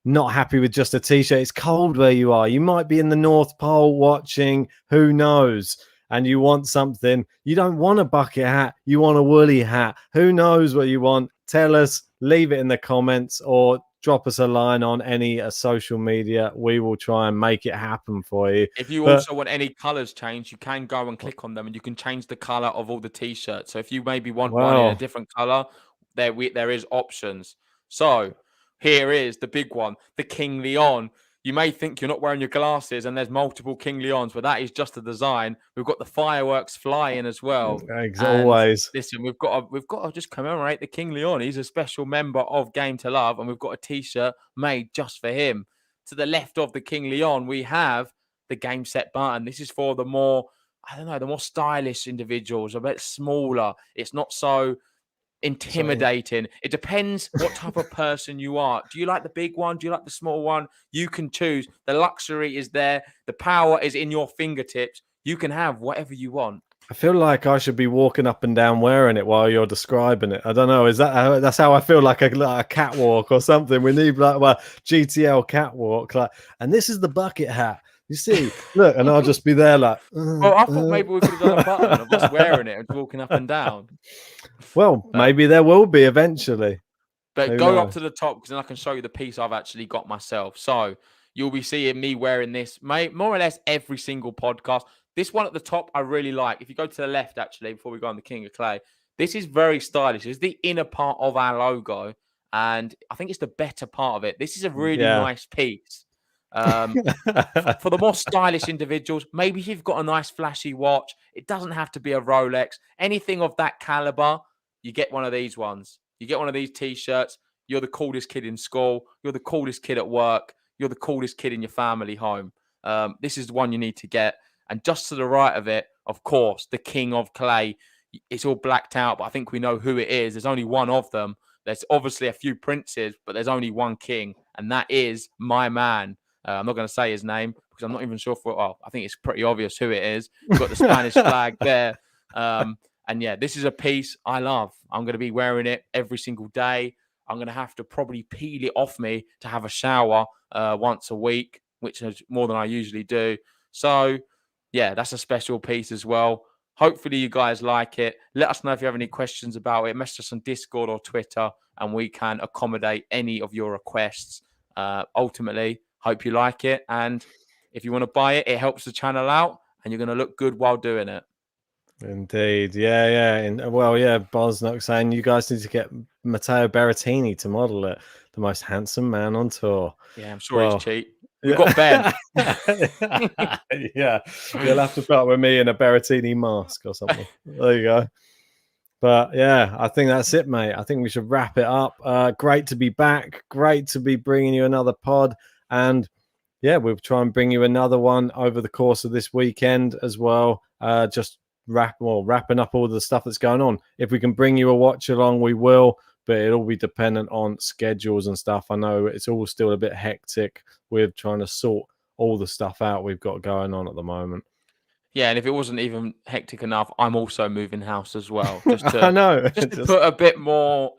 not happy with just a t-shirt. It's cold where you are. You might be in the North Pole watching, who knows, and you want something. You don't want a bucket hat, you want a woolly hat. Who knows what you want? Tell us, leave it in the comments, or drop us a line on any social media. We will try and make it happen for you. If you also want any colors changed, you can go and click on them and you can change the color of all the t-shirts. So if you maybe want one in a different color, there is options. So here is the big one, the King Leon. You may think you're not wearing your glasses and there's multiple King Leons, but that is just a design. We've got the fireworks flying as well. Always. Listen, we've got to just commemorate the King Leon. He's a special member of Game to Love, and we've got a t-shirt made just for him. To the left of the King Leon, we have the game set button. This is for the more stylish individuals, a bit smaller. It's not so intimidating. It depends what type of person you are. Do you like the big one? Do you like the small one? You can choose. The luxury is there. The power is in your fingertips. You can have whatever you want. I feel like I should be walking up and down wearing it while you're describing it. I don't know. Is that that's how I feel, like a catwalk or something? We need like a GTL catwalk, like. And this is the bucket hat. You see, look, and I'll just be there like. Well, I thought maybe we could have done a button of us wearing it and walking up and down. Well, maybe there will be eventually. But Who go knows? up to the top because then I can show you the piece I've actually got myself. So you'll be seeing me wearing this, mate, more or less every single podcast. This one at the top, I really like. If you go to the left, actually, before we go on the King of Clay, this is very stylish. It's the inner part of our logo, and I think it's the better part of it. This is a really nice piece. For the more stylish individuals, maybe if you've got a nice flashy watch, it doesn't have to be a Rolex. Anything of that caliber, you get one of these ones. You get one of these T-shirts. You're the coolest kid in school. You're the coolest kid at work. You're the coolest kid in your family home. This is the one you need to get. And just to the right of it, of course, the King of Clay. It's all blacked out, but I think we know who it is. There's only one of them. There's obviously a few princes, but there's only one king, and that is my man. I'm not going to say his name because I'm not even sure I think it's pretty obvious who it is. We've got the Spanish flag there. And yeah, this is a piece I love. I'm going to be wearing it every single day. I'm going to have to probably peel it off me to have a shower once a week, which is more than I usually do. So yeah, that's a special piece as well. Hopefully you guys like it. Let us know if you have any questions about it. Message us on Discord or Twitter, and we can accommodate any of your requests. Ultimately, hope you like it. And if you want to buy it, it helps the channel out, and you're going to look good while doing it. Indeed. Yeah. And Bosnock saying you guys need to get Matteo Berrettini to model it. The most handsome man on tour. Yeah, I'm sure he's cheap. We've got Ben. Yeah, you'll have to start with me in a Berrettini mask or something. There you go. But yeah, I think that's it, mate. I think we should wrap it up. Great to be back. Great to be bringing you another pod. And yeah, we'll try and bring you another one over the course of this weekend as well. Just wrapping up all the stuff that's going on. If we can bring you a watch along, we will. But it'll be dependent on schedules and stuff. I know it's all still a bit hectic with trying to sort all the stuff out we've got going on at the moment. Yeah, and if it wasn't even hectic enough, I'm also moving house as well. Just to, I know. Just to put a bit more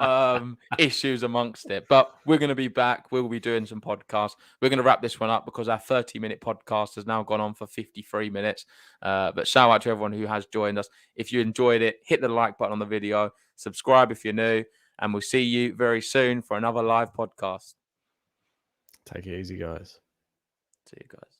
issues amongst it. But we're going to be back. We'll be doing some podcasts. We're going to wrap this one up because our 30-minute podcast has now gone on for 53 minutes. But shout out to everyone who has joined us. If you enjoyed it, hit the like button on the video. Subscribe if you're new. And we'll see you very soon for another live podcast. Take it easy, guys. See you guys.